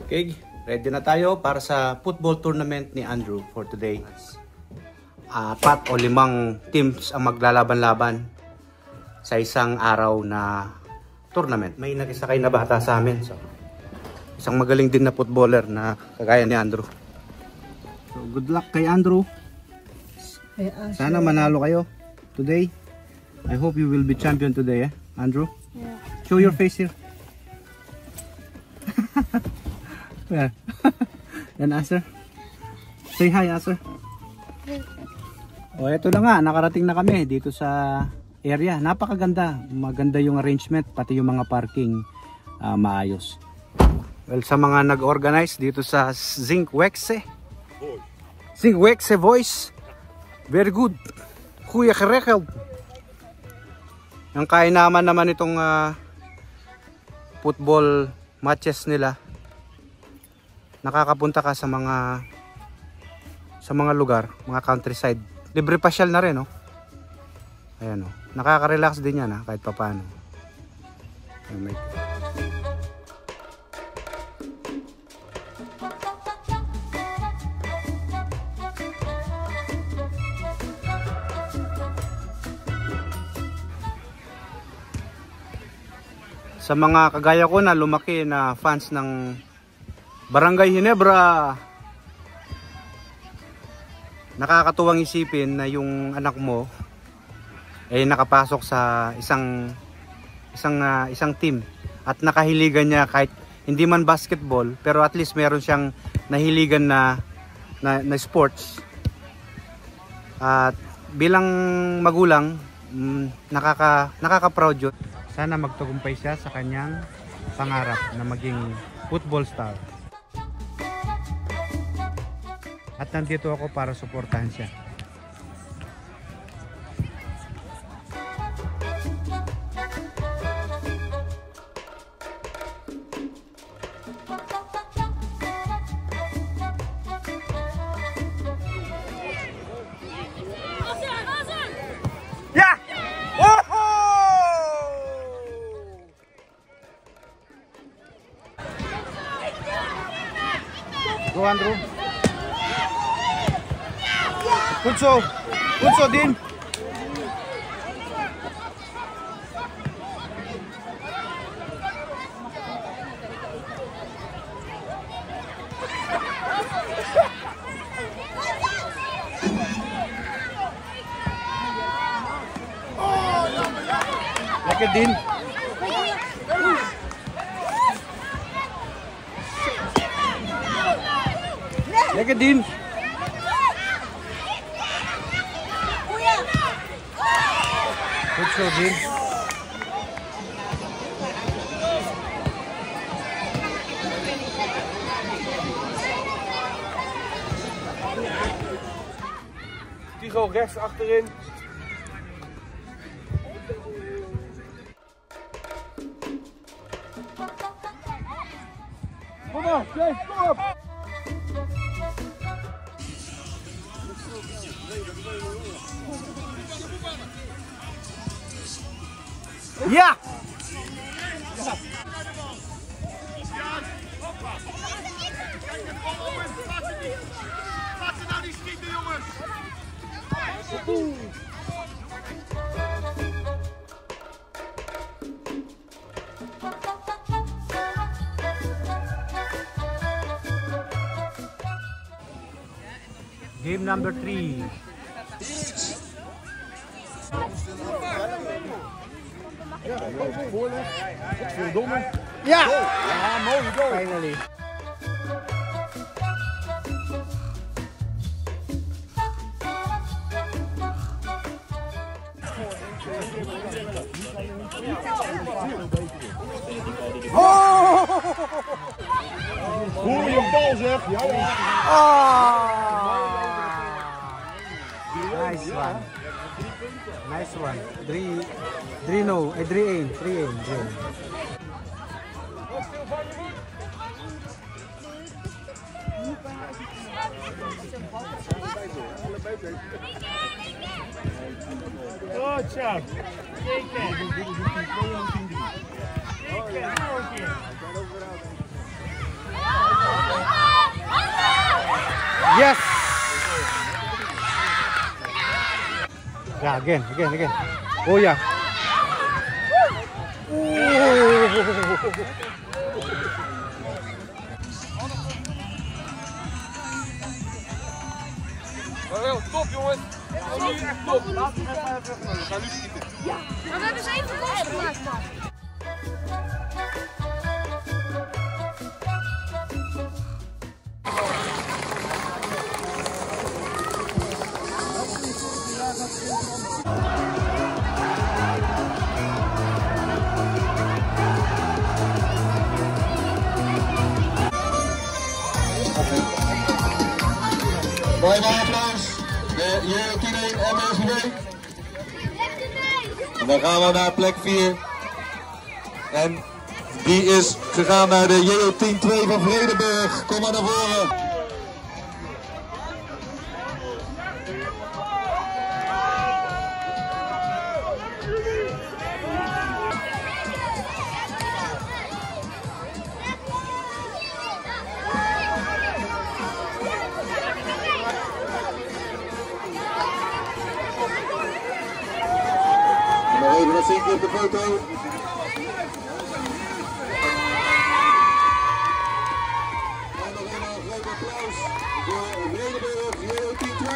Okay, ready na tayo para sa football tournament ni Andrew for today. 4 o 5 teams ang maglalaban-laban sa isang araw na tournament. May nakisakay na bata sa amin. So, isang magaling din na footballer na kagaya ni Andrew. So, good luck kay Andrew. Sana manalo kayo today. I hope you will be champion today, Andrew. Yeah. Show your face here. Yeah. Yan, Aser. Say hi, Aser. O, eto na nga, nakarating na kami dito sa area. Napakaganda. Maganda yung arrangement, pati yung mga parking maayos. Well, sa mga nag-organize dito sa Zinkwexe Voice. Very good. Kuya Kerekel. Ang kainaman naman itong football matches nila. Nakakapunta ka sa mga lugar, mga countryside. Libre pasyal na rin, no? Ayan, no? Nakaka-relax din yan, kahit papaano. Sa mga kagaya ko na lumaki na fans ng Barangay Ginebra, nakakatuwang isipin na yung anak mo ay nakapasok sa isang team at nakahiligan niya kahit hindi man basketball, pero at least meron siyang nahiligan na sports. At bilang magulang, nakaka-proud yun. Sana magtagumpay siya sa kanyang pangarap na maging football star. At nandito ako para suportahan siya. Yeah! Woohoo! Go, Andrew. Punso din. Laki din. Laki din. Punso din. Tigo rechts achterin. Kom op, Jake, kom op! Ja! Laten nou niet schieten, jongens! Game number 3. Ja! Ja, mooi goal! Finally. Goeie bal zeg! Ja, ja! Nice one. Nice one. 3 no. 3 aim. 3 aim. Good job! Yes! Yeah, again. Oh yeah. Stop jongens! Stop! Laat hem even. Ga nu schieten. Maar we hebben 7 goals gemaakt, man. Mooi applaus. De J10 MSV. En dan gaan we naar plek 4. En die is gegaan naar de J10 2 van Vredenburg. Kom maar naar voren. Nog even wat zinken op de foto. En nog eenmaal een groot applaus voor Vredenburg, J10 2.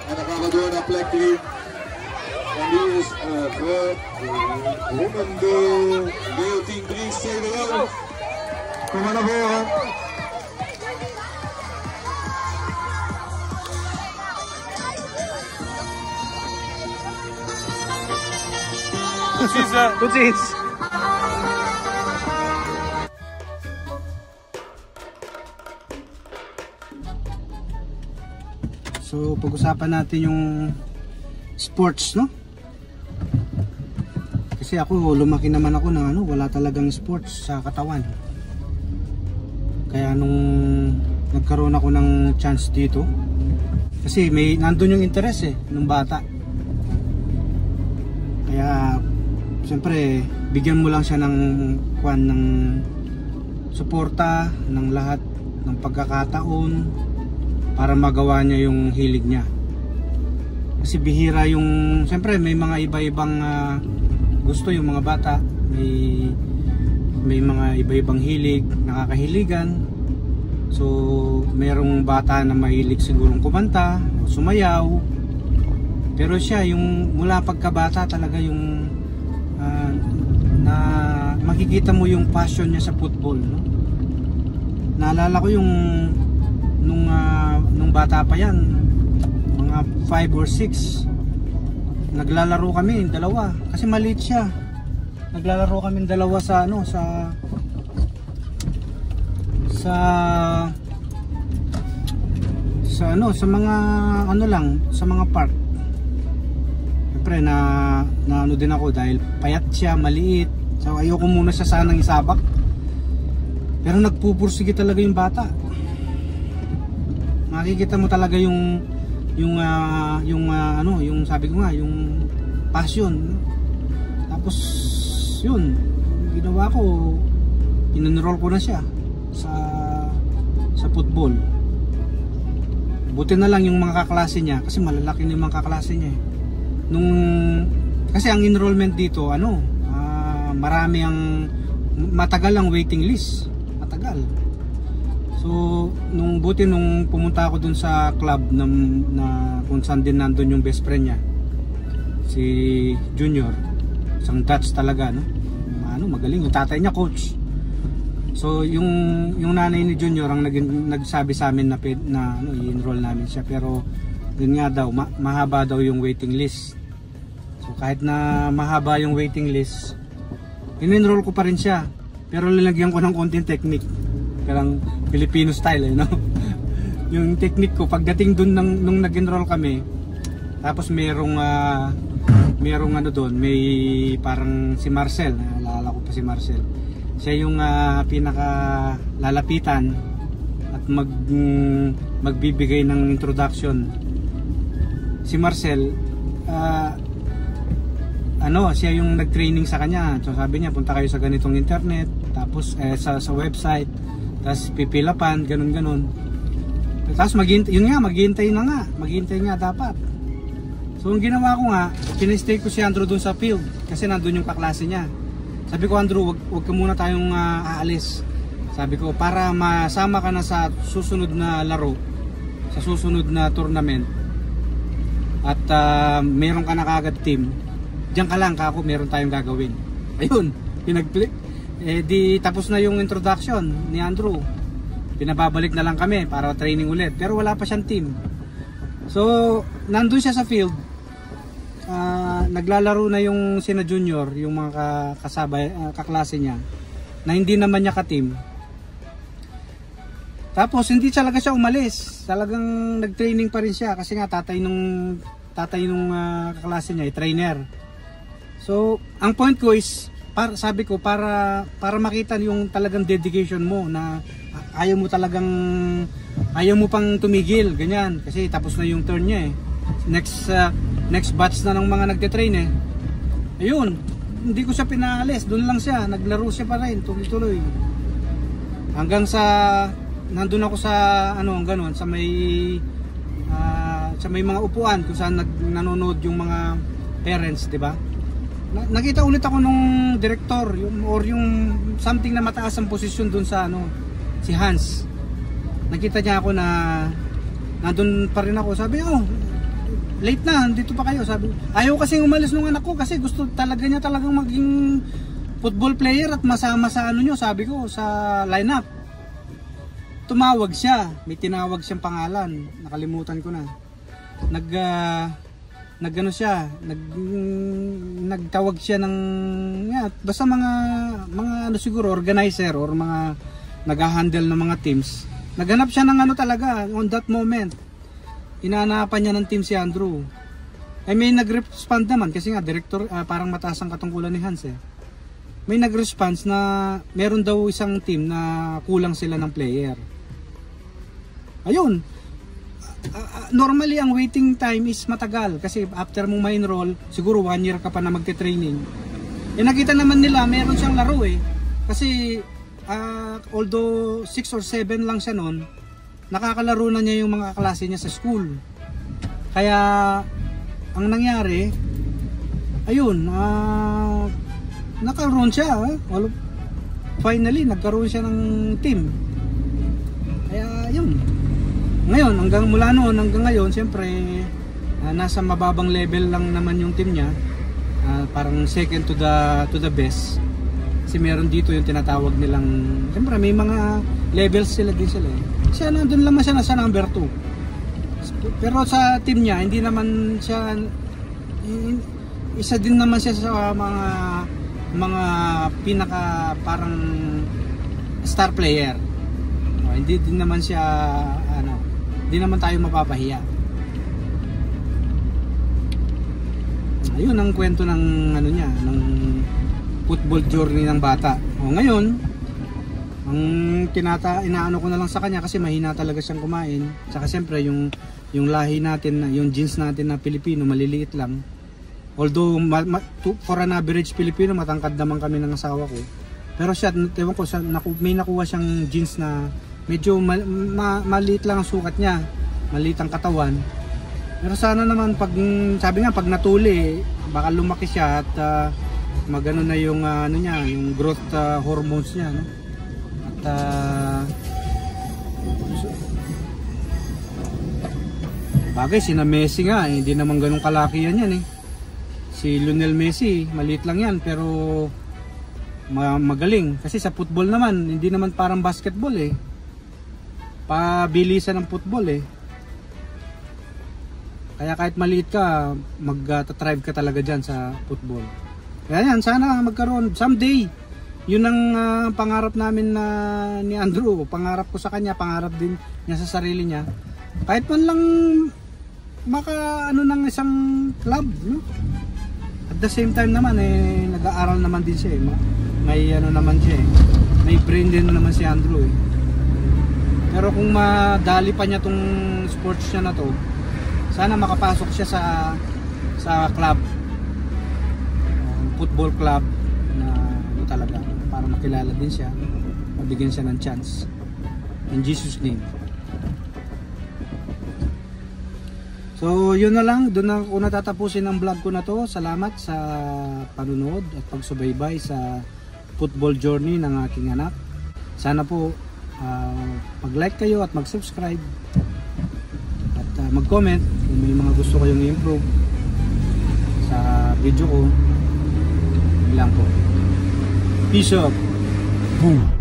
En dan gaan we door naar plek 3. En die is gewonnen door J10 3 CWO. Kom maar naar voren. Tot ziens. So, pag-usapan natin yung sports, no? Kasi ako, lumaki naman ako ng wala talagang sports sa katawan. Kaya nung nagkaroon ako ng chance dito, kasi nandun yung interest nung bata. Kaya siyempre bigyan mo lang siya ng suporta, ng lahat ng pagkakataon para magawa niya yung hilig niya. Kasi bihira yung, siyempre may mga iba-ibang gusto yung mga bata, may mga iba-ibang hilig, nakakahiligan. So merong bata na mahilig sigurong kumanta o sumayaw. Pero siya, yung mula pagkabata talaga yung na makikita mo yung passion niya sa football, no? Naalala ko yung nung bata pa yan, mga 5 or 6, naglalaro kami dalawa kasi maliit siya. Naglalaro kami dalawa sa sa mga sa mga park. Siyempre na din ako dahil payat siya, maliit. So ayoko muna siya sanang isabak. Pero nagpupursige talaga yung bata. Makikita mo talaga yung sabi ko nga, yung passion. Tapos yun, ginawa ko, in-enroll ko na siya sa football. Buti na lang yung mga kaklase niya kasi malalaki na yung mga kaklase niya. Kasi ang enrollment dito marami matagal ang waiting list, matagal. So buti nung pumunta ako dun sa club na kung saan din nandun yung best friend niya, si Junior, isang Dutch talaga, no? Magaling, yung tatay niya coach. So yung nanay ni Junior ang nagsabi sa amin na i-enroll namin siya, pero yun nga daw, mahaba daw yung waiting list. So kahit na mahaba yung waiting list, in-enroll ko pa rin siya, pero lalagyan ko ng konting technique, parang Filipino style, no? Yung technique ko pagdating dun nung nag-enroll kami, tapos merong doon, may parang si Marcel, naalala ko pa si Marcel. Siya yung pinaka lalapitan at magbibigay ng introduction. Si Marcel, siya yung nag-training sa kanya. So sabi niya, punta kayo sa ganitong internet, tapos sa website, tapos pipilapan, ganun. Tapos maghihintay nga dapat. So ang ginawa ko nga, pinistay ko si Andrew dun sa field kasi nandun yung kaklase niya. Sabi ko, Andrew, wag ka muna tayong aalis. Sabi ko, para masama ka na sa susunod na laro, sa susunod na tournament, at meron ka na kagad team, diyan ka lang kako, meron tayong gagawin. Ayun, pinag-click. Di tapos na yung introduction ni Andrew. Pinababalik na lang kami para training ulit. Pero wala pa siyang team. So, nandun siya sa field. Naglalaro na yung sina junior, yung mga kaklase niya, na hindi naman niya ka-team. Tapos hindi talaga siya umalis. Talagang nag-training pa rin siya kasi nga tatay nung kaklase niya, trainer. So, ang point ko is, sabi ko, para makita yung talagang dedication mo na ayaw mo pang tumigil, ganyan. Kasi tapos na yung turn niya eh. Next batch na ng mga nagte-train eh. Ayun, hindi ko siya pinaalis. Doon lang siya, naglaro siya pa rin, tuloy-tuloy. Hanggang sa, nandun ako sa, ganun, sa may mga upuan kung saan nanonood yung mga parents, di ba? Nakita ulit ako nung director yung something na mataas ang posisyon dun sa si Hans. Nakita niya ako na nandun pa rin ako. Sabi, late na, dito pa kayo. Sabi, ayaw kasi umalis nung anak ko kasi gusto talaga niya talagang maging football player at masama sa sabi ko, sa lineup. Tumawag siya, may tinawag siyang pangalan, nakalimutan ko na. Nagtawag siya ng basta mga siguro organizer or mga nag-handle ng mga teams. Naghanap siya ng talaga on that moment. Inanapan niya ng team si Andrew. May nag-respond naman kasi nga director, parang mataas ang katungkulan ni Hans eh. May nag-response na meron daw isang team na kulang sila ng player. Ayun. Normally ang waiting time is matagal kasi after mong ma-enroll siguro 1 year ka pa na magte-training. Nakita naman nila meron siyang laro eh kasi although 6 or 7 lang siya noon, nakakalaro na niya yung mga klase niya sa school. Kaya ang nangyari, ayun, nakaroon siya. Finally nagkaroon siya ng team. Kaya yun. Ngayon, mula noon hanggang ngayon, siyempre nasa mababang level lang naman yung team niya. Parang second to the best. Kasi meron dito yung tinatawag nilang, siyempre may mga levels sila din sila eh. Siya nandun lang siya nasa number 2. Pero sa team niya, hindi naman siya, isa din naman siya sa mga pinaka parang star player. Hindi din naman siya hindi naman tayo mapapahiya. Ayun ang kwento ng ng football journey ng bata. Ngayon, ang inaano ko na lang sa kanya kasi mahina talaga siyang kumain. Saka siyempre yung lahi natin, yung genes natin na Pilipino, maliliit lang. Although for an average Pilipino, matangkad naman kami ng asawa ko. Pero siya, ewan ko, may nakuha siyang genes na medyo maliit lang ang sukat niya, maliit ang katawan. Pero sana naman sabi nga pag natuli, baka lumaki siya at magano na yung yung growth hormones niya, no? At bagay sina Messi nga, hindi naman ganun kalaki yan eh. Si Lionel Messi, maliit lang yan pero magaling kasi sa football naman, hindi naman parang basketball eh. Pabilisan ng football eh. Kaya kahit maliit ka, mag-thrive ka talaga dyan sa football. Kaya yan, sana magkaroon someday. Yun ang pangarap namin ni Andrew. Pangarap ko sa kanya, pangarap din niya sa sarili niya. Kahit man lang ng isang club, no? At the same time naman nag-aaral naman din siya eh. May naman siya eh. May brain din naman si Andrew eh. Pero kung madali pa niya tong sports niya na to, sana makapasok siya sa club. football club na ano talaga, para makilala din siya, mabigyan siya ng chance. In Jesus name. So yun na lang, doon na ako natatapusin ang vlog ko na to. Salamat sa panunood at pagsubaybay sa football journey ng aking anak. Sana po mag-like kayo at mag-subscribe at mag-comment kung may mga gusto kayong i-improve sa video ko. Yun lang po. Peace out. Boom.